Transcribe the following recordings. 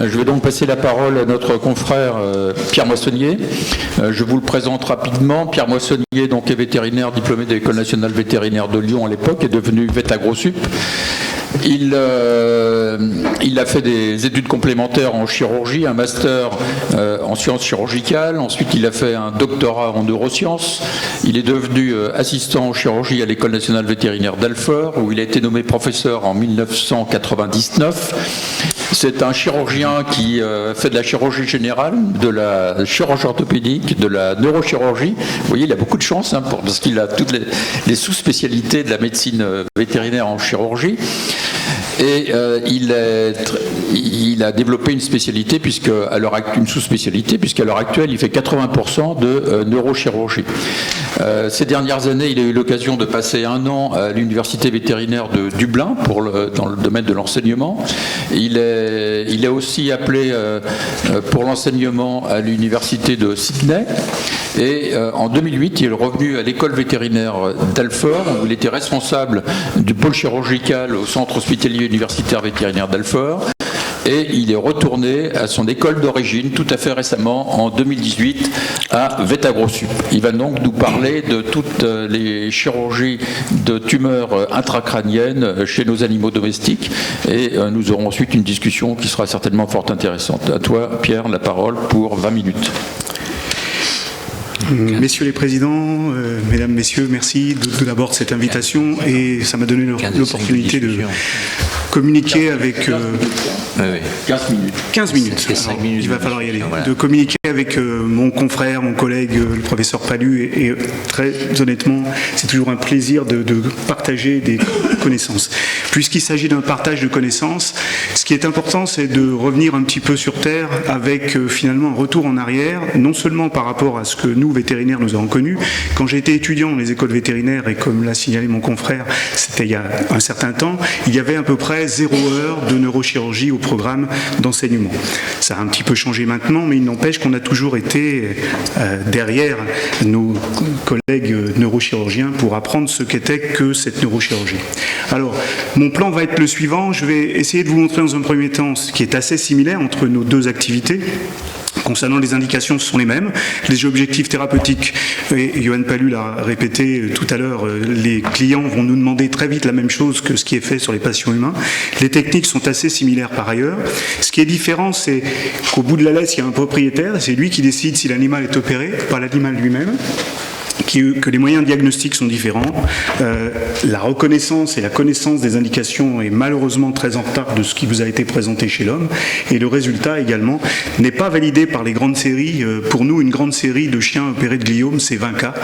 Je vais donc passer la parole à notre confrère Pierre Moissonnier. Je vous le présente rapidement. Pierre Moissonnier donc, est vétérinaire diplômé de l'École nationale vétérinaire de Lyon à l'époque, est devenu VétAgroSup. Il a fait des études complémentaires en chirurgie, un master en sciences chirurgicales. Ensuite, il a fait un doctorat en neurosciences. Il est devenu assistant en chirurgie à l'École nationale vétérinaire d'Alfort, où il a été nommé professeur en 1999. C'est un chirurgien qui fait de la chirurgie générale, de la chirurgie orthopédique, de la neurochirurgie. Vous voyez, il a beaucoup de chance parce qu'il a toutes les sous-spécialités de la médecine vétérinaire en chirurgie. Et il a développé une spécialité, une sous-spécialité, puisqu'à l'heure actuelle, il fait 80% de neurochirurgie. Ces dernières années, il a eu l'occasion de passer 1 an à l'université vétérinaire de Dublin dans le domaine de l'enseignement. Il est aussi appelé pour l'enseignement à l'université de Sydney. Et en 2008, il est revenu à l'école vétérinaire d'Alfort, où il était responsable du pôle chirurgical au centre hospitalier universitaire vétérinaire d'Alfort. Et il est retourné à son école d'origine tout à fait récemment, en 2018, à VétAgroSup. Il va donc nous parler de toutes les chirurgies de tumeurs intracrâniennes chez nos animaux domestiques. Et nous aurons ensuite une discussion qui sera certainement fort intéressante. À toi, Pierre, la parole pour 20 minutes. Messieurs les présidents, mesdames, messieurs, merci tout d'abord de cette invitation, et ça m'a donné l'opportunité de communiquer avec... 15 minutes. Alors, il va falloir y aller. Voilà. De communiquer avec mon confrère, mon collègue, le professeur Palu, et très honnêtement, c'est toujours un plaisir de partager des connaissances. Puisqu'il s'agit d'un partage de connaissances, ce qui est important, c'est de revenir un petit peu sur Terre avec finalement un retour en arrière, non seulement par rapport à ce que nous, vétérinaires, nous avons connu. Quand j'ai été étudiant dans les écoles vétérinaires, et comme l'a signalé mon confrère, c'était il y a un certain temps, il y avait à peu près 0 heure de neurochirurgie au programme d'enseignement. Ça a un petit peu changé maintenant, mais il n'empêche qu'on a toujours été derrière nos collègues neurochirurgiens pour apprendre ce qu'était que cette neurochirurgie. Alors, mon plan va être le suivant. Je vais essayer de vous montrer dans un premier temps ce qui est assez similaire entre nos deux activités. Concernant les indications, ce sont les mêmes. Les objectifs thérapeutiques, et Johan Palu l'a répété tout à l'heure, les clients vont nous demander très vite la même chose que ce qui est fait sur les patients humains. Les techniques sont assez similaires par ailleurs. Ce qui est différent, c'est qu'au bout de la laisse, il y a un propriétaire, et c'est lui qui décide si l'animal est opéré, pas l'animal lui-même. Que les moyens diagnostiques sont différents. La reconnaissance et la connaissance des indications est malheureusement très en retard de ce qui vous a été présenté chez l'homme. Et le résultat également n'est pas validé par les grandes séries. Pour nous, une grande série de chiens opérés de gliome, c'est 20 cas.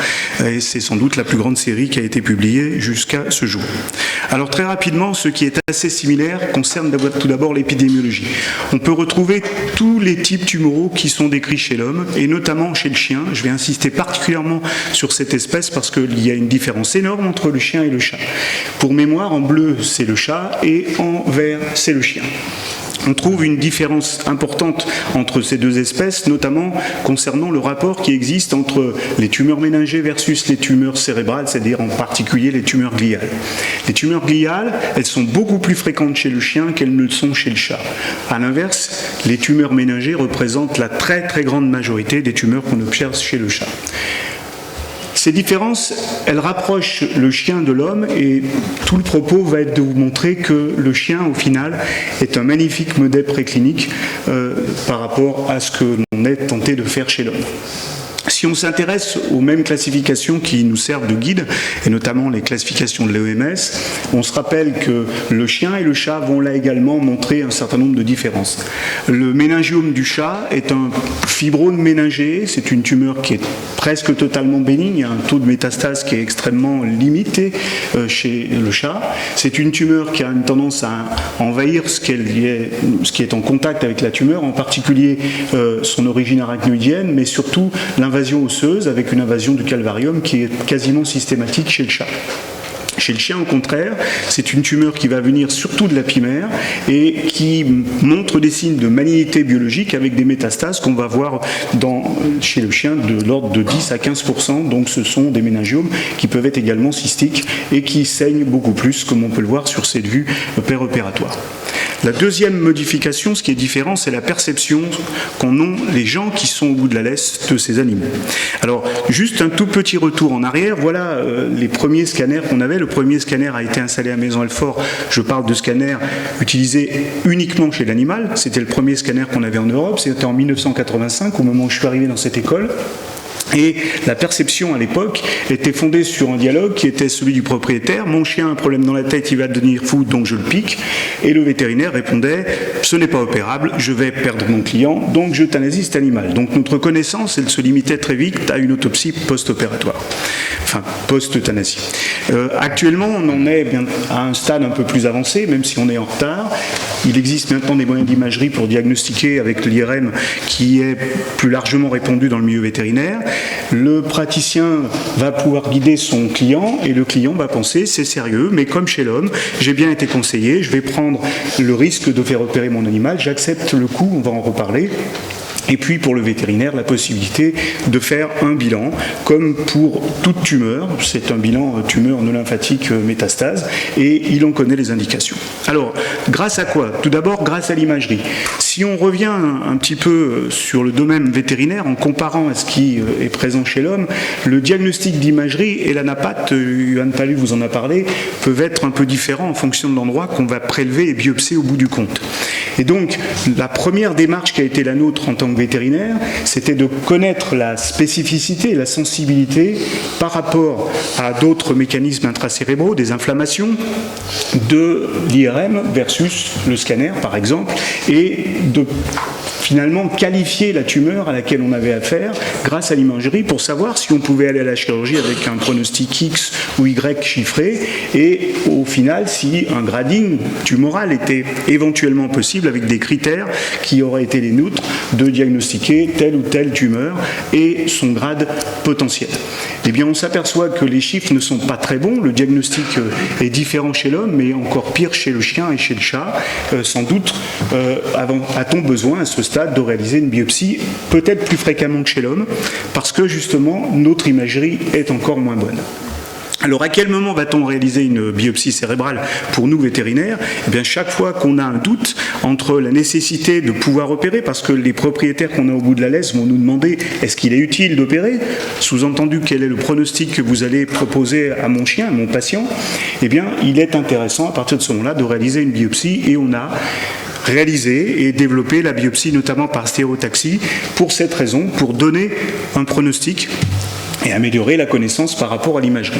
Et c'est sans doute la plus grande série qui a été publiée jusqu'à ce jour. Alors très rapidement, ce qui est assez similaire concerne tout d'abord l'épidémiologie. On peut retrouver tous les types tumoraux qui sont décrits chez l'homme, et notamment chez le chien. Je vais insister particulièrement sur cette espèce parce qu'il y a une différence énorme entre le chien et le chat. Pour mémoire, en bleu, c'est le chat, et en vert, c'est le chien. On trouve une différence importante entre ces deux espèces, notamment concernant le rapport qui existe entre les tumeurs méningées versus les tumeurs cérébrales, c'est-à-dire en particulier les tumeurs gliales. Les tumeurs gliales, elles sont beaucoup plus fréquentes chez le chien qu'elles ne le sont chez le chat. À l'inverse, les tumeurs méningées représentent la très très grande majorité des tumeurs qu'on observe chez le chat. Ces différences, elles rapprochent le chien de l'homme, et tout le propos va être de vous montrer que le chien, au final, est un magnifique modèle préclinique par rapport à ce que l'on est tenté de faire chez l'homme. Si on s'intéresse aux mêmes classifications qui nous servent de guide, et notamment les classifications de l'OMS, on se rappelle que le chien et le chat vont là également montrer un certain nombre de différences. Le méningiome du chat est un fibrome méningé, c'est une tumeur qui est presque totalement bénigne, il y a un taux de métastase qui est extrêmement limité chez le chat. C'est une tumeur qui a une tendance à envahir ce qui est en contact avec la tumeur, en particulier son origine arachnoïdienne, mais surtout l'invasion osseuse, avec une invasion du calvarium qui est quasiment systématique chez le chat. Chez le chien, au contraire, c'est une tumeur qui va venir surtout de l'apimère et qui montre des signes de malignité biologique avec des métastases qu'on va voir chez le chien de l'ordre de 10 à 15%. Donc ce sont des méningiomes qui peuvent être également cystiques et qui saignent beaucoup plus, comme on peut le voir sur cette vue péropératoire. La deuxième modification, ce qui est différent, c'est la perception qu'en ont les gens qui sont au bout de la laisse de ces animaux. Alors, juste un tout petit retour en arrière, voilà les premiers scanners qu'on avait. Le premier scanner a été installé à Maisons-Alfort. Je parle de scanner utilisé uniquement chez l'animal. C'était le premier scanner qu'on avait en Europe. C'était en 1985, au moment où je suis arrivé dans cette école. Et la perception à l'époque était fondée sur un dialogue qui était celui du propriétaire. Mon chien a un problème dans la tête, il va devenir fou, donc je le pique. Et le vétérinaire répondait, ce n'est pas opérable, je vais perdre mon client, donc j'euthanasie cet animal. Donc notre connaissance, elle se limitait très vite à une autopsie post-opératoire, enfin post-euthanasie. Actuellement, on en est bien à un stade un peu plus avancé, même si on est en retard. Il existe maintenant des moyens d'imagerie pour diagnostiquer avec l'IRM qui est plus largement répandu dans le milieu vétérinaire. Le praticien va pouvoir guider son client et le client va penser c'est sérieux, mais comme chez l'homme, j'ai bien été conseillé, je vais prendre le risque de faire opérer mon animal, j'accepte le coût, on va en reparler. Et puis pour le vétérinaire, la possibilité de faire un bilan, comme pour toute tumeur, c'est un bilan tumeur non lymphatique métastase, et il en connaît les indications. Alors, grâce à quoi? Tout d'abord, grâce à l'imagerie. Si on revient un petit peu sur le domaine vétérinaire, en comparant à ce qui est présent chez l'homme, le diagnostic d'imagerie et l'anapathe, Yohann Pallu vous en a parlé, peuvent être un peu différents en fonction de l'endroit qu'on va prélever et biopsier au bout du compte. Et donc, la première démarche qui a été la nôtre en tant que vétérinaire, c'était de connaître la spécificité, la sensibilité par rapport à d'autres mécanismes intracérébraux, des inflammations, de l'IRM versus le scanner, par exemple, et de finalement qualifier la tumeur à laquelle on avait affaire grâce à l'imagerie pour savoir si on pouvait aller à la chirurgie avec un pronostic X ou Y chiffré et au final si un grading tumoral était éventuellement possible avec des critères qui auraient été les nôtres de diagnostiquer telle ou telle tumeur et son grade potentiel. Eh bien on s'aperçoit que les chiffres ne sont pas très bons, le diagnostic est différent chez l'homme mais encore pire chez le chien et chez le chat. Sans doute a-t-on besoin à ce stade de réaliser une biopsie peut-être plus fréquemment que chez l'homme parce que justement notre imagerie est encore moins bonne. Alors à quel moment va-t-on réaliser une biopsie cérébrale pour nous vétérinaires? Eh bien chaque fois qu'on a un doute entre la nécessité de pouvoir opérer, parce que les propriétaires qu'on a au bout de la laisse vont nous demander est-ce qu'il est utile d'opérer, sous-entendu quel est le pronostic que vous allez proposer à mon chien, à mon patient, eh bien il est intéressant à partir de ce moment-là de réaliser une biopsie et on a réaliser et développer la biopsie notamment par stéréotaxie pour cette raison, pour donner un pronostic et améliorer la connaissance par rapport à l'imagerie.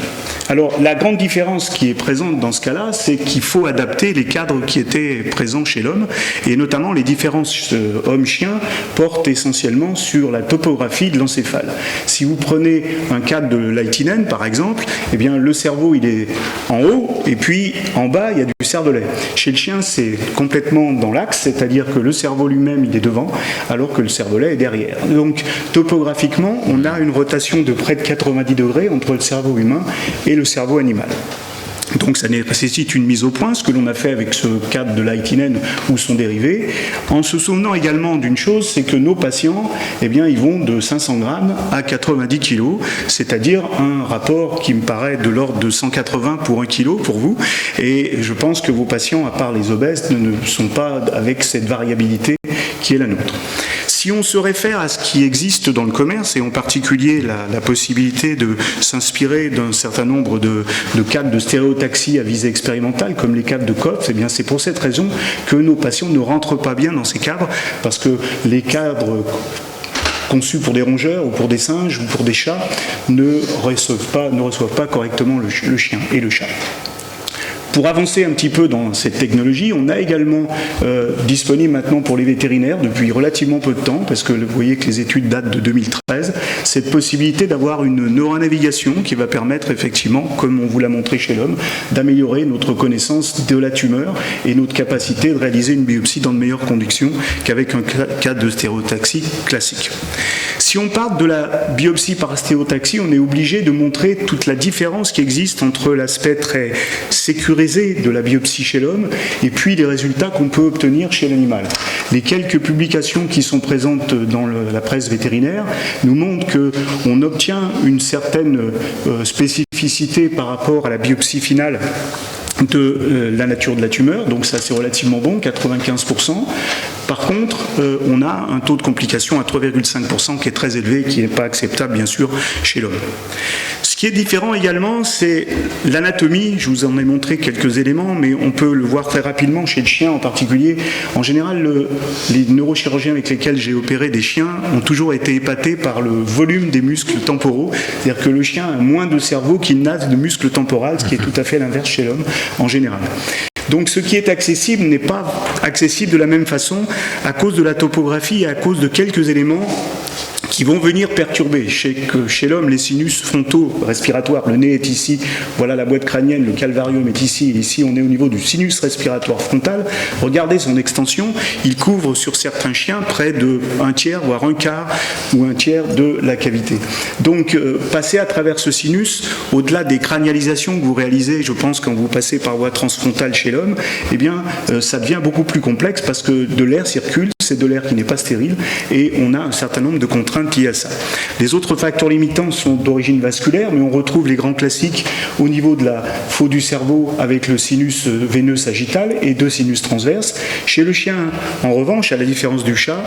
Alors la grande différence qui est présente dans ce cas-là, c'est qu'il faut adapter les cadres qui étaient présents chez l'homme et notamment les différences homme-chien portent essentiellement sur la topographie de l'encéphale. Si vous prenez un cadre de Laitinen par exemple, eh bien le cerveau il est en haut et puis en bas il y a du cervelet. Chez le chien c'est complètement dans l'axe, c'est-à-dire que le cerveau lui-même il est devant alors que le cervelet est derrière. Donc topographiquement on a une rotation de près de 90 degrés entre le cerveau humain et le cerveau animal. Donc ça nécessite une mise au point, ce que l'on a fait avec ce cadre de Laitinen ou son dérivé, en se souvenant également d'une chose, c'est que nos patients, eh bien, ils vont de 500 grammes à 90 kilos, c'est-à-dire un rapport qui me paraît de l'ordre de 180 pour 1 kilo pour vous, et je pense que vos patients, à part les obèses, ne sont pas avec cette variabilité qui est la nôtre. Si on se réfère à ce qui existe dans le commerce, et en particulier la possibilité de s'inspirer d'un certain nombre de cadres de stéréotaxie à visée expérimentale, comme les cadres de Kopf, eh bien c'est pour cette raison que nos patients ne rentrent pas bien dans ces cadres, parce que les cadres conçus pour des rongeurs ou pour des singes ou pour des chats ne reçoivent pas correctement le chien et le chat. Pour avancer un petit peu dans cette technologie, on a également disponible maintenant pour les vétérinaires depuis relativement peu de temps, parce que vous voyez que les études datent de 2013, cette possibilité d'avoir une neuronavigation qui va permettre effectivement, comme on vous l'a montré chez l'homme, d'améliorer notre connaissance de la tumeur et notre capacité de réaliser une biopsie dans de meilleures conditions qu'avec un cas de stéréotaxie classique. Si on part de la biopsie par stéréotaxie, on est obligé de montrer toute la différence qui existe entre l'aspect très sécurisé de la biopsie chez l'homme et puis les résultats qu'on peut obtenir chez l'animal. Les quelques publications qui sont présentes dans la presse vétérinaire nous montrent qu'on obtient une certaine spécificité par rapport à la biopsie finale de la nature de la tumeur, donc ça c'est relativement bon, 95%. Par contre, on a un taux de complication à 3,5% qui est très élevé et qui n'est pas acceptable bien sûr chez l'homme. Ce qui est différent également, c'est l'anatomie. Je vous en ai montré quelques éléments, mais on peut le voir très rapidement chez le chien en particulier. En général, les neurochirurgiens avec lesquels j'ai opéré des chiens ont toujours été épatés par le volume des muscles temporaux. C'est-à-dire que le chien a moins de cerveau qu'il n'a de muscles temporaux, ce qui est tout à fait l'inverse chez l'homme en général. Donc ce qui est accessible n'est pas accessible de la même façon à cause de la topographie et à cause de quelques éléments qui vont venir perturber. Chez l'homme, les sinus frontaux respiratoires, le nez est ici, voilà la boîte crânienne, le calvarium est ici, et ici on est au niveau du sinus respiratoire frontal. Regardez son extension, il couvre sur certains chiens près de 1/3, voire 1/4 ou 1/3 de la cavité. Donc passer à travers ce sinus, au-delà des cranialisations que vous réalisez, je pense quand vous passez par voie transfrontale chez l'homme, eh bien ça devient beaucoup plus complexe parce que de l'air circule, c'est de l'air qui n'est pas stérile, et on a un certain nombre de contraintes liées à ça. Les autres facteurs limitants sont d'origine vasculaire, mais on retrouve les grands classiques au niveau de la faue du cerveau avec le sinus veineux sagittal et 2 sinus transverses. Chez le chien, en revanche, à la différence du chat,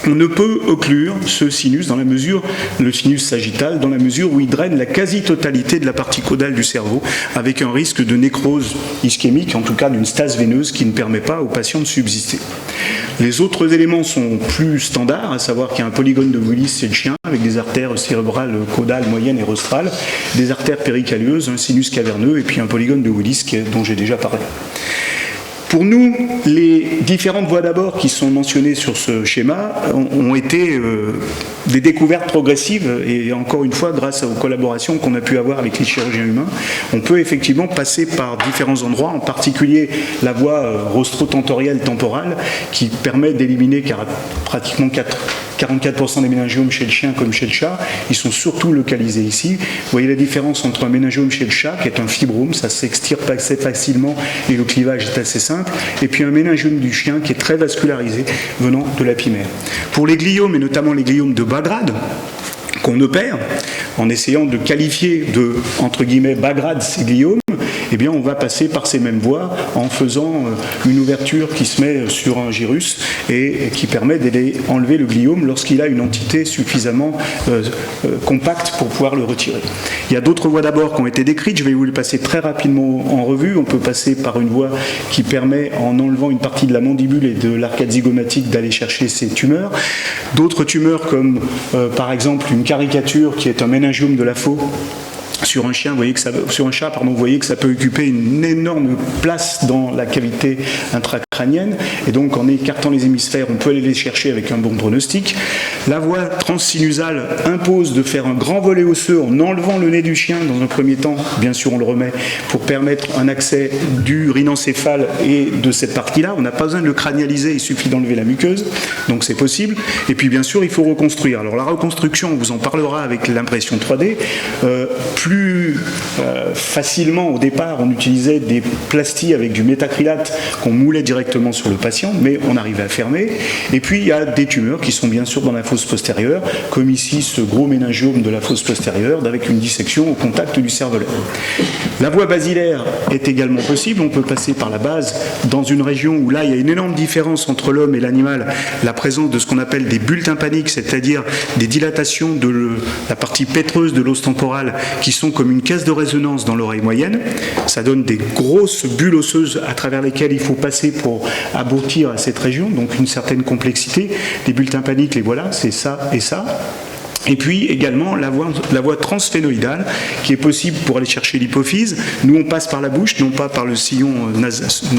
on ne peut occlure ce sinus dans la mesure, le sinus sagittal, dans la mesure où il draine la quasi-totalité de la partie caudale du cerveau, avec un risque de nécrose ischémique, en tout cas d'une stase veineuse qui ne permet pas aux patients de subsister. Les autres éléments sont plus standards, à savoir qu'il y a un polygone de Willis chez le chien, avec des artères cérébrales caudales, moyennes et rostrales, des artères péricalieuses, un sinus caverneux, et puis un polygone de Willis dont j'ai déjà parlé. Pour nous, les différentes voies d'abord qui sont mentionnées sur ce schéma ont été des découvertes progressives, et encore une fois, grâce aux collaborations qu'on a pu avoir avec les chirurgiens humains, on peut effectivement passer par différents endroits, en particulier la voie rostrotentorielle temporale, qui permet d'éliminer pratiquement 44% des méningiomes chez le chien comme chez le chat. Ils sont surtout localisés ici. Vous voyez la différence entre un méningiome chez le chat, qui est un fibrome, ça s'extirpe assez facilement et le clivage est assez simple, et puis un méningiome du chien qui est très vascularisé venant de l'apimère. Pour les gliomes, et notamment les gliomes de bas grade, qu'on opère, en essayant de qualifier de, entre guillemets, bas grade ces gliomes, eh bien on va passer par ces mêmes voies en faisant une ouverture qui se met sur un gyrus et qui permet d'aller enlever le gliome lorsqu'il a une entité suffisamment compacte pour pouvoir le retirer. Il y a d'autres voies d'abord qui ont été décrites, je vais vous les passer très rapidement en revue. On peut passer par une voie qui permet, en enlevant une partie de la mandibule et de l'arcade zygomatique, d'aller chercher ces tumeurs. D'autres tumeurs comme par exemple une caricature qui est un méningiome de la faux. Sur un chien, vous voyez que sur un chat, pardon, vous voyez que ça peut occuper une énorme place dans la cavité intracrânienne, et donc en écartant les hémisphères, on peut aller les chercher avec un bon pronostic. La voie transsinusale impose de faire un grand volet osseux en enlevant le nez du chien dans un premier temps, bien sûr on le remet, pour permettre un accès du rhinencéphale et de cette partie-là. On n'a pas besoin de le cranialiser, il suffit d'enlever la muqueuse, donc c'est possible. Et puis bien sûr il faut reconstruire. Alors la reconstruction, on vous en parlera avec l'impression 3D. Plus facilement au départ, on utilisait des plastis avec du métacrylate qu'on moulait directement sur le patient, mais on arrivait à fermer. Et puis il y a des tumeurs qui sont bien sûr dans la fosse postérieure, comme ici ce gros méningiome de la fosse postérieure avec une dissection au contact du cervelet. La voie basilaire est également possible, on peut passer par la base dans une région où là il y a une énorme différence entre l'homme et l'animal, la présence de ce qu'on appelle des bulles tympaniques, c'est-à-dire des dilatations de la partie pétreuse de l'os temporal qui sont comme une caisse de résonance dans l'oreille moyenne. Ça donne des grosses bulles osseuses à travers lesquelles il faut passer pour aboutir à cette région, donc une certaine complexité. Les bulles tympaniques, les voilà, c'est ça et ça. Et puis également la voie transphénoïdale qui est possible pour aller chercher l'hypophyse. Nous on passe par la bouche, non pas par le sillon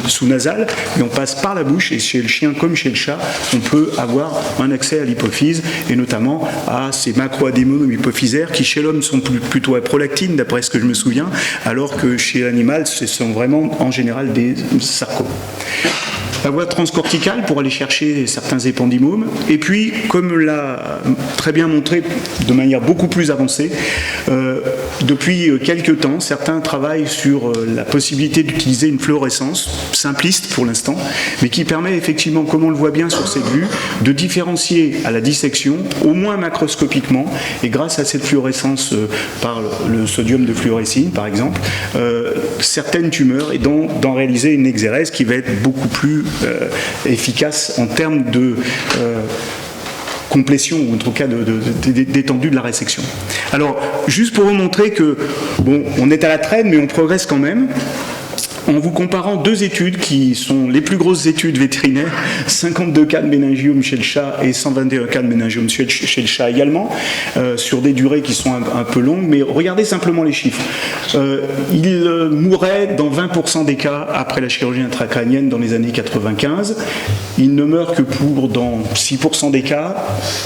sous-nasal, mais on passe par la bouche, et chez le chien comme chez le chat, on peut avoir un accès à l'hypophyse et notamment à ces macroadénomes hypophysaires qui chez l'homme sont plutôt à prolactine d'après ce que je me souviens, alors que chez l'animal ce sont vraiment en général des sarcomes. la voie transcorticale pour aller chercher certains épendymomes, et puis, comme l'a très bien montré de manière beaucoup plus avancée, depuis quelques temps, certains travaillent sur la possibilité d'utiliser une fluorescence, simpliste pour l'instant, mais qui permet effectivement, comme on le voit bien sur cette vue, de différencier à la dissection, au moins macroscopiquement, et grâce à cette fluorescence par le sodium de fluorescine, par exemple, certaines tumeurs, et d'en réaliser une exérèse qui va être beaucoup plus efficace en termes de complétion, ou en tout cas d'étendue de la résection. Alors, juste pour vous montrer que, bon, on est à la traîne, mais on progresse quand même, en vous comparant deux études qui sont les plus grosses études vétérinaires, 52 cas de méningiome chez le chat et 121 cas de méningiome chez le chat également, sur des durées qui sont un peu longues, mais regardez simplement les chiffres. Il mourait dans 20% des cas après la chirurgie intracrânienne dans les années 95. Il ne meurt que dans 6% des cas,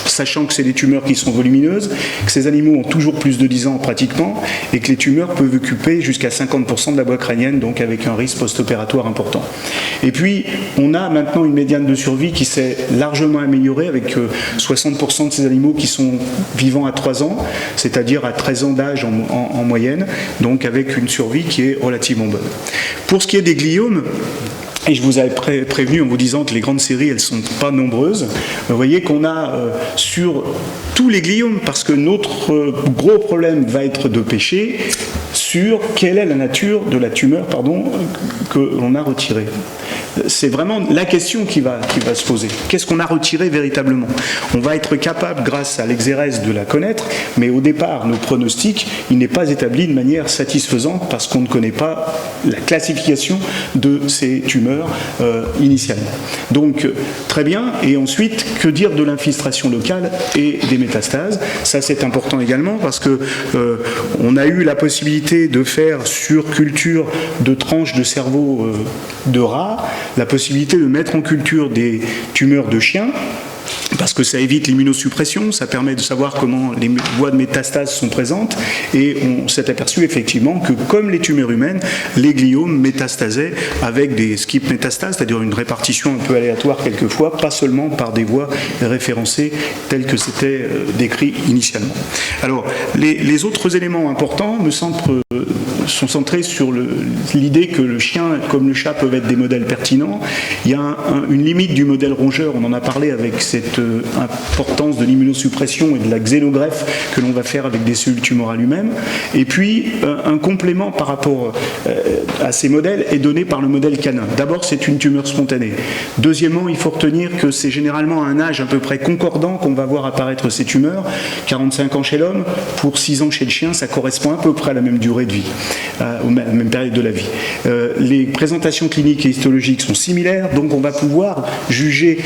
sachant que c'est des tumeurs qui sont volumineuses, que ces animaux ont toujours plus de 10 ans pratiquement, et que les tumeurs peuvent occuper jusqu'à 50% de la voie crânienne, donc avec un risque post-opératoire important. Et puis, on a maintenant une médiane de survie qui s'est largement améliorée, avec 60% de ces animaux qui sont vivants à 3 ans, c'est-à-dire à 13 ans d'âge en moyenne, donc avec une survie qui est relativement bonne. Pour ce qui est des gliomes, et je vous avais prévenu en vous disant que les grandes séries, elles ne sont pas nombreuses. Vous voyez qu'on a sur tous les gliomes, parce que notre gros problème va être de pêcher sur quelle est la nature de la tumeur que l'on a retirée. C'est vraiment la question qui va se poser. Qu'est-ce qu'on a retiré véritablement? On va être capable, grâce à l'exérèse, de la connaître, mais au départ, nos pronostics, il n'est pas établi de manière satisfaisante parce qu'on ne connaît pas la classification de ces tumeurs initialement. Donc, très bien. Et ensuite, que dire de l'infiltration locale et des métastases? Ça, c'est important également parce que on a eu la possibilité de faire sur culture de tranches de cerveau de rats, la possibilité de mettre en culture des tumeurs de chiens, parce que ça évite l'immunosuppression, ça permet de savoir comment les voies de métastase sont présentes, et on s'est aperçu effectivement que, comme les tumeurs humaines, les gliomes métastasaient avec des skip métastases, c'est-à-dire une répartition un peu aléatoire quelquefois, pas seulement par des voies référencées telles que c'était décrit initialement. Alors, les autres éléments importants sont centrés sur l'idée que le chien comme le chat peuvent être des modèles pertinents. Il y a une limite du modèle rongeur, on en a parlé avec cette importance de l'immunosuppression et de la xénogreffe que l'on va faire avec des cellules tumorales humaines. Et puis, un complément par rapport à ces modèles est donné par le modèle canin. D'abord, c'est une tumeur spontanée. Deuxièmement, il faut retenir que c'est généralement à un âge à peu près concordant qu'on va voir apparaître ces tumeurs. 45 ans chez l'homme, pour 6 ans chez le chien, ça correspond à peu près à la même durée de vie, aux même période de la vie. Les présentations cliniques et histologiques sont similaires, donc on va pouvoir juger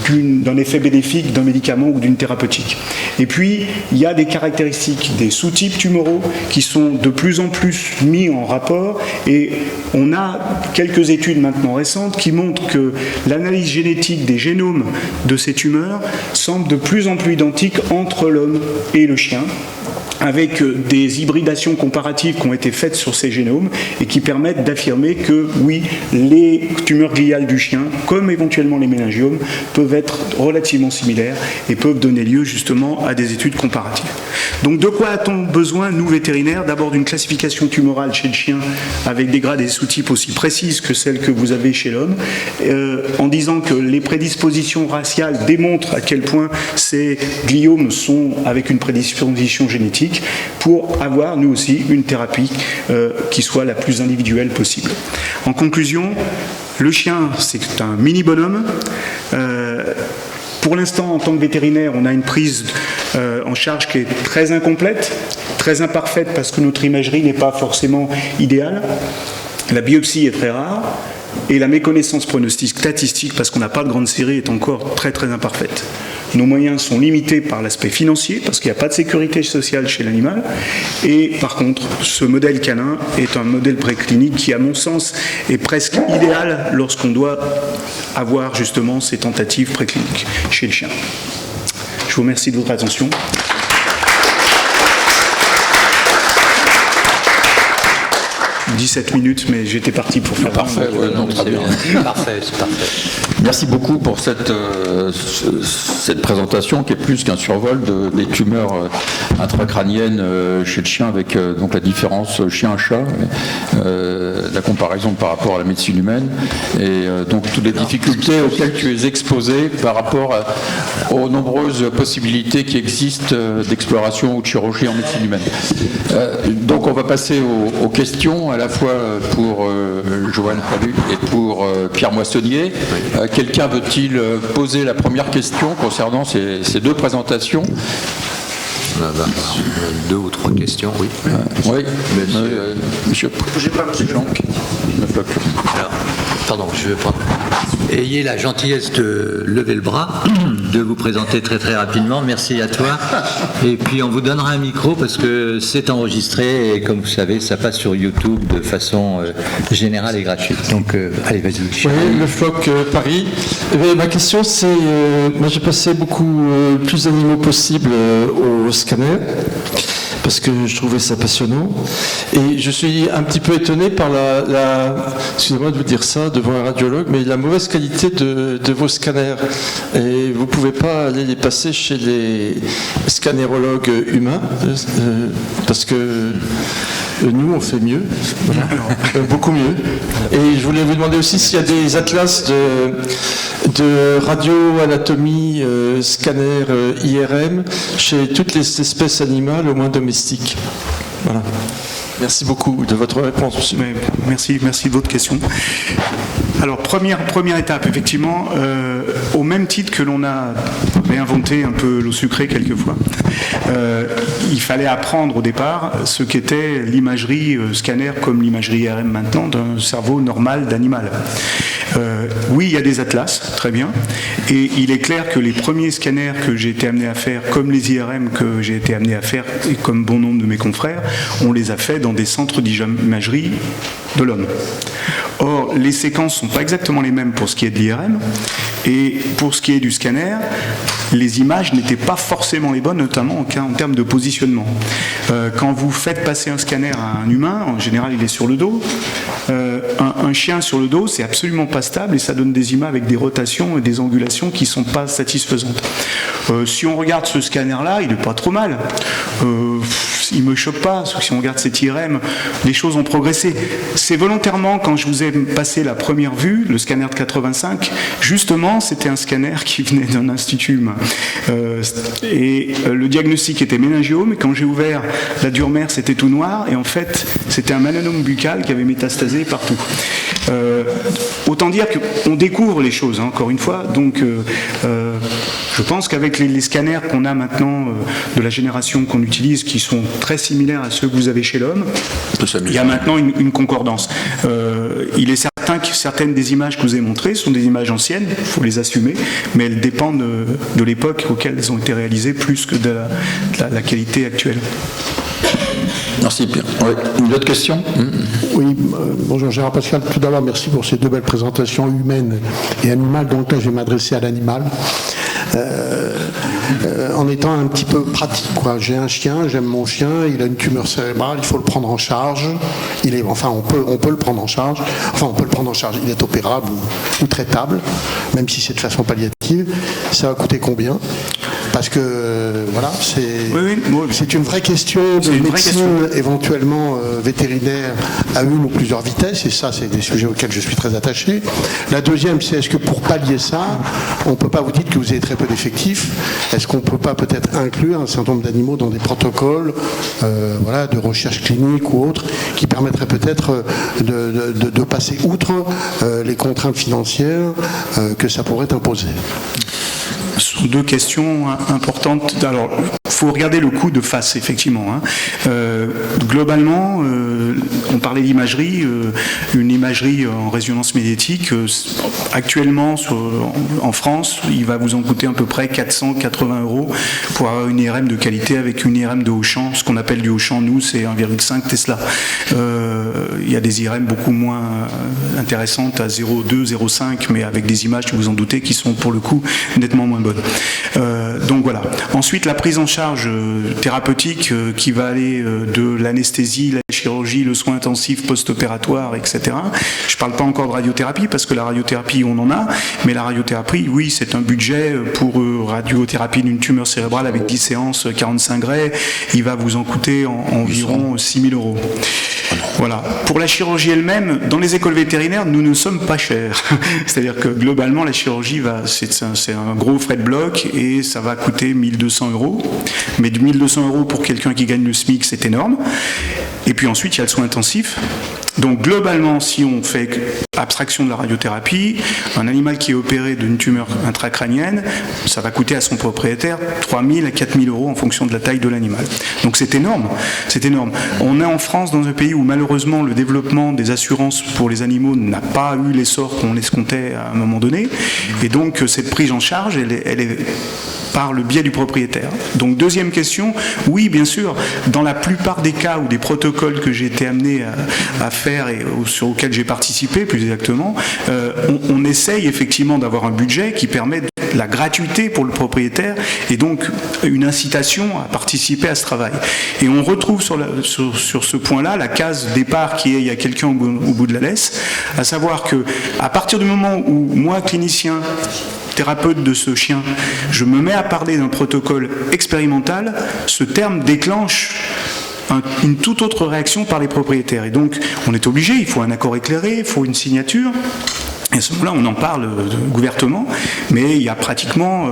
d'un effet bénéfique d'un médicament ou d'une thérapeutique. Et puis, il y a des caractéristiques des sous-types tumoraux qui sont de plus en plus mis en rapport, et on a quelques études maintenant récentes qui montrent que l'analyse génétique des génomes de ces tumeurs semble de plus en plus identique entre l'homme et le chien, avec des hybridations comparatives qui ont été faites sur ces génomes et qui permettent d'affirmer que, oui, les tumeurs gliales du chien, comme éventuellement les méningiomes, peuvent être relativement similaires et peuvent donner lieu justement à des études comparatives. Donc de quoi a-t-on besoin, nous vétérinaires? D'abord d'une classification tumorale chez le chien avec des grades et sous-types aussi précises que celles que vous avez chez l'homme, en disant que les prédispositions raciales démontrent à quel point ces gliomes sont avec une prédisposition génétique, pour avoir, nous aussi, une thérapie qui soit la plus individuelle possible. En conclusion, le chien, c'est un mini-bonhomme. Pour l'instant, en tant que vétérinaire, on a une prise en charge qui est très incomplète, très imparfaite, parce que notre imagerie n'est pas forcément idéale. La biopsie est très rare. Et la méconnaissance pronostique statistique, parce qu'on n'a pas de grande série, est encore très très imparfaite. Nos moyens sont limités par l'aspect financier, parce qu'il n'y a pas de sécurité sociale chez l'animal. Et par contre, ce modèle canin est un modèle préclinique qui, à mon sens, est presque idéal lorsqu'on doit avoir justement ces tentatives précliniques chez le chien. Je vous remercie de votre attention. 17 minutes, mais j'étais parti pour faire... Parfait, très bien. Parfait, c'est parfait. Merci beaucoup pour cette présentation qui est plus qu'un survol des tumeurs intracrâniennes chez le chien, avec donc la différence chien-chat, la comparaison par rapport à la médecine humaine, et donc toutes les difficultés auxquelles tu es exposé par rapport aux nombreuses possibilités qui existent d'exploration ou de chirurgie en médecine humaine. Donc on va passer aux questions, à la fois pour Joanne Fallu et pour Pierre Moissonnier. Quelqu'un veut-il poser la première question concernant ces deux présentations? Deux ou trois questions, oui. Oui, monsieur. J'ai pas monsieur Jean. Alors, pardon, je vais prendre. Ayez la gentillesse de lever le bras, de vous présenter très très rapidement. Merci à toi. Et puis on vous donnera un micro parce que c'est enregistré et comme vous savez, ça passe sur YouTube de façon générale et gratuite. Donc allez, vas-y. Oui, le FLOC Paris. Ma question c'est, moi j'ai passé beaucoup plus d'animaux possible au scanner, parce que je trouvais ça passionnant. Et je suis un petit peu étonné par excusez-moi de vous dire ça devant un radiologue, mais la mauvaise qualité de vos scanners. Et vous ne pouvez pas aller les passer chez les scannérologues humains, parce que nous, on fait mieux, voilà. Beaucoup mieux. Et je voulais vous demander aussi s'il y a des atlas de radioanatomie, scanner IRM, chez toutes les espèces animales, au moins domestiques. Voilà. Merci beaucoup de votre réponse, monsieur. Merci de votre question. Alors, première étape, effectivement, au même titre que l'on a réinventé un peu l'eau sucrée quelquefois, il fallait apprendre au départ ce qu'était l'imagerie scanner, comme l'imagerie IRM maintenant, d'un cerveau normal d'animal. Oui, il y a des atlas, très bien, et il est clair que les premiers scanners que j'ai été amené à faire, comme les IRM que j'ai été amené à faire, et comme bon nombre de mes confrères, on les a fait dans des centres d'imagerie de l'homme. Or, les séquences ne sont pas exactement les mêmes pour ce qui est de l'IRM, et pour ce qui est du scanner, les images n'étaient pas forcément les bonnes, notamment en termes de positionnement. Quand vous faites passer un scanner à un humain, en général il est sur le dos, un chien sur le dos, c'est absolument pas stable et ça donne des images avec des rotations et des angulations qui ne sont pas satisfaisantes. Si on regarde ce scanner-là, il n'est pas trop mal. Il ne me choque pas, si on regarde cet IRM, les choses ont progressé. C'est volontairement, quand je vous ai passé la première vue, le scanner de 85, justement, c'était un scanner qui venait d'un institut humain. Le diagnostic était méningiome, et quand j'ai ouvert la dure-mère, c'était tout noir, et en fait, c'était un mélanome buccal qui avait métastasé partout. Autant dire qu'on découvre les choses, hein, encore une fois, donc je pense qu'avec les scanners qu'on a maintenant, de la génération qu'on utilise, qui sont très similaires à ceux que vous avez chez l'homme, il y a maintenant une concordance. Il est certain que certaines des images que je vous ai montrées sont des images anciennes, il faut les assumer, mais elles dépendent de l'époque auquel elles ont été réalisées plus que de la qualité actuelle. Merci Pierre. Oui. Une autre question? Oui, bonjour Gérard Pascal. Tout d'abord, merci pour ces deux belles présentations humaines et animales. Donc là, je vais m'adresser à l'animal. En étant un petit peu pratique, quoi. J'ai un chien, j'aime mon chien, il a une tumeur cérébrale, il faut le prendre en charge. On peut le prendre en charge. Enfin, on peut le prendre en charge. Il est opérable ou traitable, même si c'est de façon palliative. Ça va coûter combien? Parce que voilà, c'est une vraie question de médecine, éventuellement vétérinaire à une ou plusieurs vitesses, et ça, c'est des sujets auxquels je suis très attaché. La deuxième, c'est est-ce que pour pallier ça, on ne peut pas, vous dites que vous avez très peu d'effectifs, est-ce qu'on ne peut pas peut-être inclure un certain nombre d'animaux dans des protocoles de recherche clinique ou autres, qui permettraient peut-être de passer outre les contraintes financières que ça pourrait imposer? Ce sont deux questions importantes. Alors, il faut regarder le coût de face, effectivement. Globalement, on parlait d'imagerie. Une imagerie en résonance magnétique, actuellement, en France, il va vous en coûter à peu près 480 € pour avoir une IRM de qualité avec une IRM de haut champ. Ce qu'on appelle du haut champ, nous, c'est 1,5 Tesla. Il y a des IRM beaucoup moins intéressantes à 0,2, 0,5, mais avec des images, vous vous en doutez, qui sont pour le coup nettement moins bonnes. Donc voilà. Ensuite, la prise en charge thérapeutique qui va aller de l'anesthésie, la chirurgie, le soin intensif post-opératoire, etc. Je ne parle pas encore de radiothérapie parce que la radiothérapie, on en a, mais la radiothérapie, oui, c'est un budget pour radiothérapie d'une tumeur cérébrale avec 10 séances, 45 grès. Il va vous en coûter environ 6 000 €. Voilà. Pour la chirurgie elle-même, dans les écoles vétérinaires, nous ne sommes pas chers. C'est-à-dire que globalement, la chirurgie, c'est un gros frais de bloc et ça va coûter 1 200 €. Mais de 1 200 € pour quelqu'un qui gagne le SMIC, c'est énorme. Et puis ensuite, il y a le soin intensif. Donc globalement, si on fait abstraction de la radiothérapie, un animal qui est opéré d'une tumeur intracrânienne, ça va coûter à son propriétaire 3 000 à 4 000 € en fonction de la taille de l'animal. Donc c'est énorme, c'est énorme. On est en France dans un pays où malheureusement le développement des assurances pour les animaux n'a pas eu l'essor qu'on escomptait à un moment donné, et donc cette prise en charge, elle est par le biais du propriétaire. Donc deuxième question, oui bien sûr, dans la plupart des cas ou des protocoles que j'ai été amené à faire et auxquels j'ai participé plus exactement, on essaye effectivement d'avoir un budget qui permet la gratuité pour le propriétaire et donc une incitation à participer à ce travail. Et on retrouve sur ce point-là la case départ qui est il y a quelqu'un au bout de la laisse, à savoir que à partir du moment où moi, clinicien, thérapeute de ce chien, je me mets à parler d'un protocole expérimental, ce terme déclenche une toute autre réaction par les propriétaires. Et donc, on est obligé, il faut un accord éclairé, il faut une signature. Et à ce moment-là, on en parle ouvertement, mais il y a pratiquement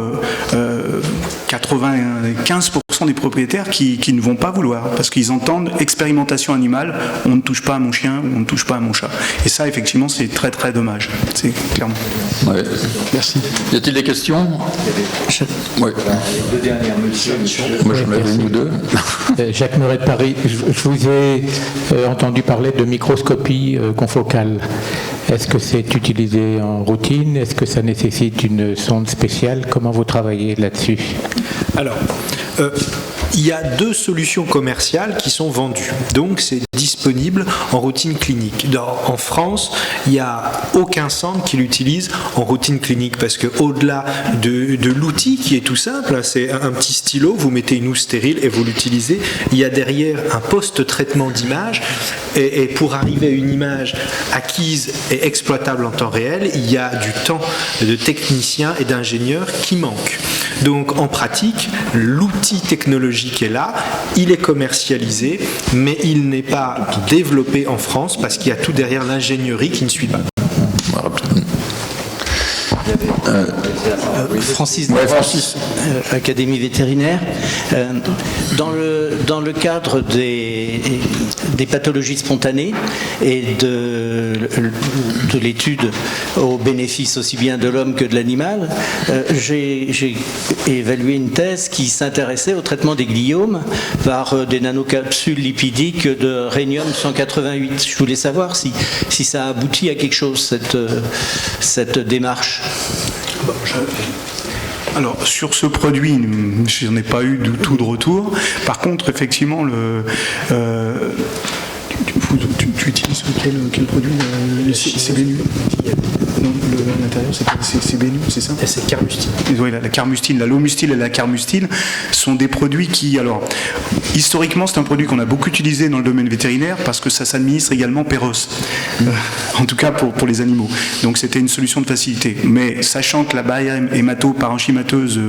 95% des propriétaires qui ne vont pas vouloir, parce qu'ils entendent expérimentation animale, on ne touche pas à mon chien ou on ne touche pas à mon chat. Et ça, effectivement, c'est très très dommage. C'est clairement. Ouais. Merci. Y a-t-il des questions? Oui. Les deux dernières, monsieur. Moi, j'en avais une ou deux. Jacques Meuret de Paris, je vous ai entendu parler de microscopie confocale. Est-ce que c'est utilisé en routine? Est-ce que ça nécessite une sonde spéciale? Comment vous travaillez là-dessus? Alors, il y a 2 solutions commerciales qui sont vendues. Donc, c'est disponible en routine clinique. En France, il n'y a aucun centre qui l'utilise en routine clinique parce qu'au-delà de l'outil qui est tout simple, c'est un petit stylo, vous mettez une housse stérile et vous l'utilisez, il y a derrière un post-traitement d'image et pour arriver à une image acquise et exploitable en temps réel, il y a du temps de techniciens et d'ingénieurs qui manque. Donc en pratique, l'outil technologique est là, il est commercialisé, mais il n'est pas développé en France parce qu'il y a tout derrière l'ingénierie qui ne suit pas. Francis, Académie vétérinaire. Dans le cadre des pathologies spontanées et de l'étude au bénéfice aussi bien de l'homme que de l'animal, j'ai évalué une thèse qui s'intéressait au traitement des gliomes par des nanocapsules lipidiques de rhénium 188. Je voulais savoir si ça aboutit à quelque chose, cette démarche. Alors, sur ce produit, je n'en ai pas eu du tout de retour. Par contre, effectivement, tu utilises quel produit? C'est Bénu. Non, à l'intérieur, c'est Bénu, c'est ça? C'est Carmustine. Oui, la Carmustine, la Lomustine et la Carmustine sont des produits qui, alors, historiquement, c'est un produit qu'on a beaucoup utilisé dans le domaine vétérinaire parce que ça s'administre également péros, en tout cas pour les animaux. Donc c'était une solution de facilité. Mais sachant que la barrière hémato-parenchymateuse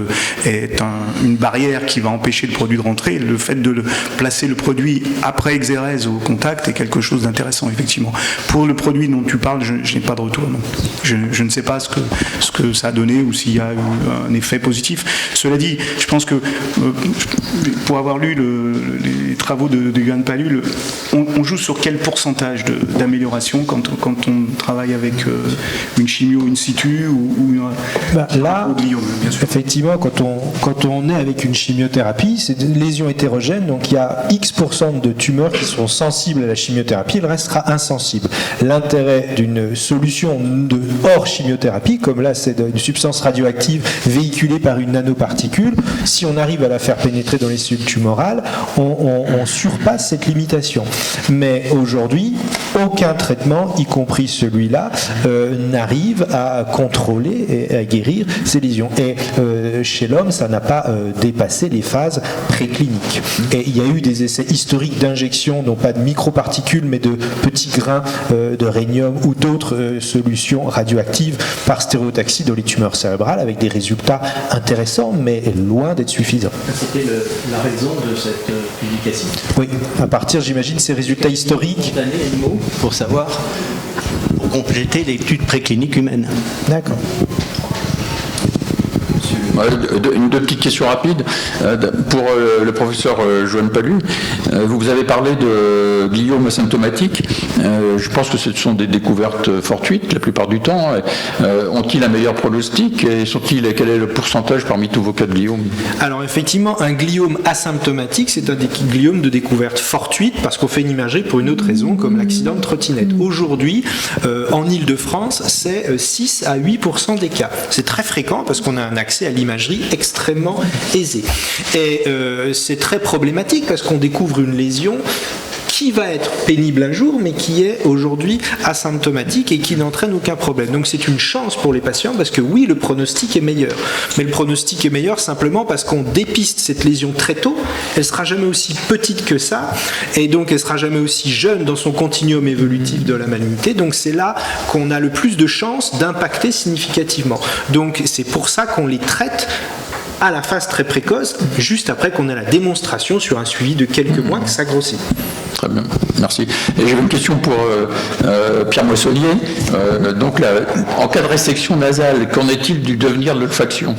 est une barrière qui va empêcher le produit de rentrer, le fait de placer le produit après exérèse au contact est quelque chose d'intéressant, effectivement. Pour le produit dont tu parles, je n'ai pas de retour, non. Je ne sais pas ce que ça a donné ou s'il y a eu un effet positif. Cela dit, je pense que pour avoir lu les travaux de Johan Pallu, on joue sur quel pourcentage d'amélioration quand on travaille avec une chimio in situ ou là, bien sûr. Effectivement, quand on est avec une chimiothérapie, c'est des lésions hétérogènes, donc il y a X% de tumeurs qui sont sensibles à la chimiothérapie, le reste sera insensible. L'intérêt d'une solution hors chimiothérapie, comme là c'est une substance radioactive véhiculée par une nanoparticule, si on arrive à la faire pénétrer dans les cellules tumorales, on surpasse cette limitation. Mais aujourd'hui, aucun traitement, y compris celui-là, n'arrive à contrôler et à guérir ces lésions. Et chez l'homme, ça n'a pas dépassé les phases précliniques. Et il y a eu des essais historiques d'injection, non pas de microparticules, mais de petits grains de rhénium ou d'autres solutions radioactives par stéréotaxie dans les tumeurs cérébrales, avec des résultats intéressants, mais loin d'être suffisants. C'était la raison de cette publication. Oui, à partir, j'imagine, ces résultats historiques. Pour savoir, pour compléter l'étude préclinique humaine. D'accord. Deux petites questions rapides. Pour le professeur Joanne Palu, vous avez parlé de gliome asymptomatique. Je pense que ce sont des découvertes fortuites la plupart du temps. Ont-ils un meilleur pronostic et quel est le pourcentage parmi tous vos cas de gliome? Alors effectivement, un gliome asymptomatique, c'est un gliome de découverte fortuite parce qu'on fait une imagerie pour une autre raison, comme l'accident de trottinette. Aujourd'hui, en Ile-de-France, c'est 6 à 8% des cas. C'est très fréquent parce qu'on a un accès à l'imagerie extrêmement aisée. Et c'est très problématique parce qu'on découvre une lésion qui va être pénible un jour, mais qui est aujourd'hui asymptomatique et qui n'entraîne aucun problème. Donc c'est une chance pour les patients parce que oui, le pronostic est meilleur. Mais le pronostic est meilleur simplement parce qu'on dépiste cette lésion très tôt. Elle ne sera jamais aussi petite que ça et donc elle ne sera jamais aussi jeune dans son continuum évolutif de la malignité. Donc c'est là qu'on a le plus de chances d'impacter significativement. Donc c'est pour ça qu'on les traite à la phase très précoce, juste après qu'on ait la démonstration sur un suivi de quelques mois que ça grossit. Très bien, merci. Et j'ai une question pour Pierre Moissonnier. Donc, en cas de restriction nasale, qu'en est-il du devenir de l'olfaction?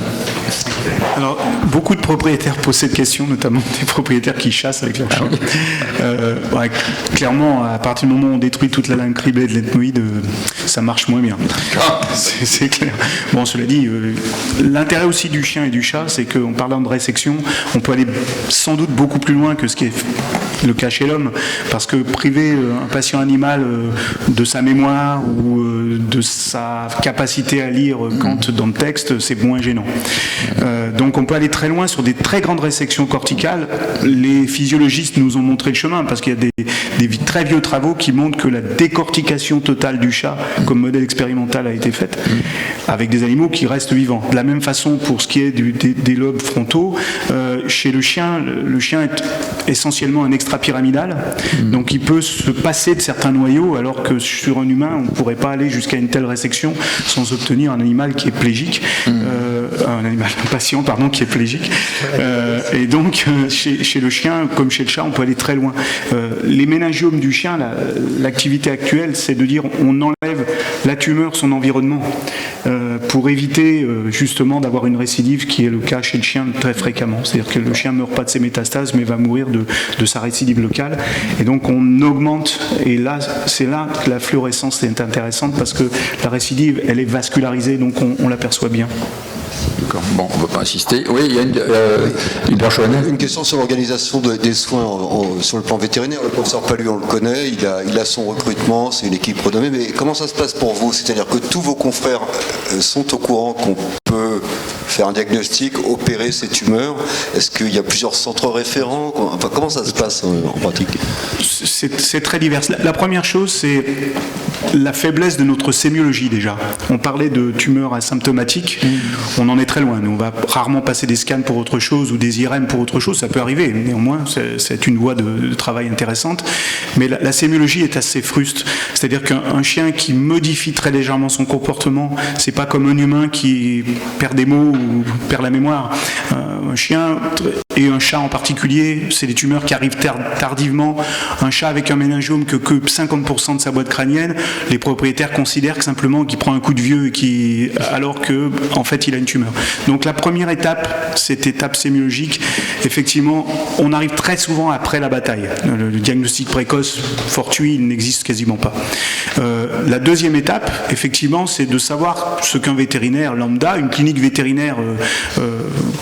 Alors, beaucoup de propriétaires posent cette question, notamment des propriétaires qui chassent avec leur chien. Clairement, à partir du moment où on détruit toute la laine criblée de l'ethmoïde, ça marche moins bien. C'est clair. Bon, cela dit, l'intérêt aussi du chien et du chat, c'est qu'en parlant de résection, on peut aller sans doute beaucoup plus loin que ce qui est le cas chez l'homme, parce que priver un patient animal de sa mémoire ou de sa capacité à lire quand dans le texte, c'est moins gênant. Donc on peut aller très loin sur des très grandes résections corticales. Les physiologistes nous ont montré le chemin, parce qu'il y a des très vieux travaux qui montrent que la décortication totale du chat, comme modèle expérimental, a été faite avec des animaux qui restent vivants. De la même façon, pour ce qui est des lobes frontaux, chez le chien est essentiellement un extra-pyramidal, donc il peut se passer de certains noyaux, alors que sur un humain, on ne pourrait pas aller jusqu'à une telle résection sans obtenir un animal qui est plégique, un patient qui est plégique. Et donc, chez le chien, comme chez le chat, on peut aller très loin. Les méningiomes du chien, l'activité actuelle, c'est de dire on enlève la tumeur, son environnement, pour éviter justement d'avoir une récidive, qui est le cas chez le chien très fréquemment. C'est-à-dire que le chien ne meurt pas de ses métastases, mais va mourir de sa récidive locale. Et donc on augmente, et là, c'est là que la fluorescence est intéressante, parce que la récidive, elle est vascularisée, donc on l'aperçoit bien. D'accord. Bon, on ne va pas insister. Oui, il y a une question sur l'organisation des soins sur le plan vétérinaire. Le professeur Palu, on le connaît, il a son recrutement, c'est une équipe renommée, mais comment ça se passe pour vous? C'est-à-dire que tous vos confrères sont au courant qu'on peut faire un diagnostic, opérer ces tumeurs? Est-ce qu'il y a plusieurs centres référents? Enfin, comment ça se passe en pratique? C'est très divers. La première chose, c'est la faiblesse de notre sémiologie déjà. On parlait de tumeurs asymptomatiques, on en est très loin. Nous, on va rarement passer des scans pour autre chose ou des IRM pour autre chose, ça peut arriver. Néanmoins, c'est une voie de travail intéressante. Mais la sémiologie est assez fruste. C'est-à-dire qu'un chien qui modifie très légèrement son comportement, c'est pas comme un humain qui perd des mots ou perd la mémoire. Un chien et un chat en particulier, c'est des tumeurs qui arrivent tardivement. Un chat avec un méningiome que 50% de sa boîte crânienne, les propriétaires considèrent que simplement qu'il prend un coup de vieux alors que en fait il a une tumeur. Donc la première étape, cette étape sémiologique, effectivement, on arrive très souvent après la bataille. Le diagnostic précoce fortuit, il n'existe quasiment pas. La deuxième étape, effectivement, c'est de savoir ce qu'un vétérinaire lambda, une clinique vétérinaire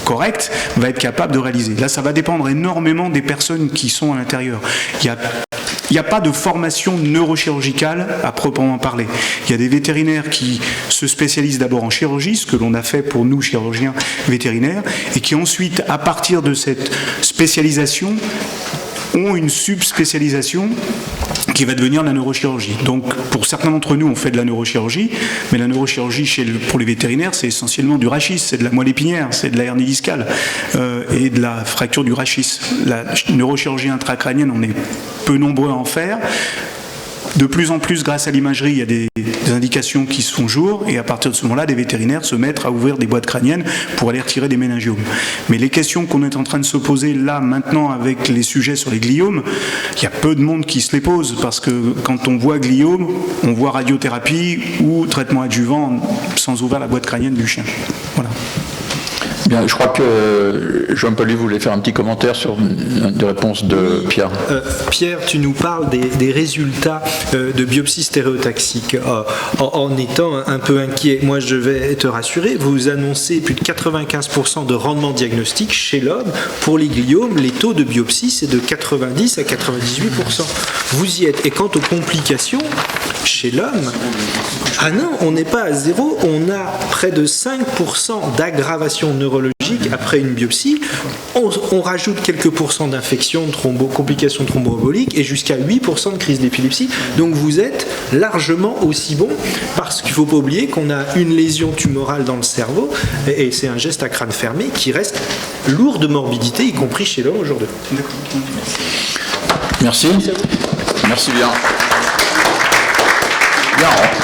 correcte, va être capable de réaliser. Là, ça va dépendre énormément des personnes qui sont à l'intérieur. Il y a il n'y a pas de formation neurochirurgicale à proprement parler. Il y a des vétérinaires qui se spécialisent d'abord en chirurgie, ce que l'on a fait pour nous, chirurgiens vétérinaires, et qui ensuite, à partir de cette spécialisation, ont une subspécialisation qui va devenir la neurochirurgie. Donc, pour certains d'entre nous, on fait de la neurochirurgie, mais la neurochirurgie pour les vétérinaires, c'est essentiellement du rachis, c'est de la moelle épinière, c'est de la hernie discale et de la fracture du rachis. La neurochirurgie intracrânienne, on est peu nombreux à en faire. De plus en plus, grâce à l'imagerie, il y a des indications qui se font jour, et à partir de ce moment-là, des vétérinaires se mettent à ouvrir des boîtes crâniennes pour aller retirer des méningiomes. Mais les questions qu'on est en train de se poser là, maintenant, avec les sujets sur les gliomes, il y a peu de monde qui se les pose, parce que quand on voit gliome, on voit radiothérapie ou traitement adjuvant sans ouvrir la boîte crânienne du chien. Voilà. Bien, je crois que Jean Palu voulait faire un petit commentaire sur une réponse de Pierre. Pierre, tu nous parles des résultats de biopsie stéréotaxique en étant un peu inquiet. Moi, je vais te rassurer, vous annoncez plus de 95% de rendement diagnostique chez l'homme. Pour les gliomes, les taux de biopsie, c'est de 90 à 98%. Vous y êtes. Et quant aux complications, chez l'homme, ah non, on n'est pas à zéro, on a près de 5% d'aggravation neurologique après une biopsie, on rajoute quelques pourcents d'infection, complications thromboemboliques et jusqu'à 8% de crise d'épilepsie. Donc vous êtes largement aussi bon, parce qu'il ne faut pas oublier qu'on a une lésion tumorale dans le cerveau et c'est un geste à crâne fermé qui reste lourd de morbidité, y compris chez l'homme aujourd'hui. Merci. Merci bien. Bien.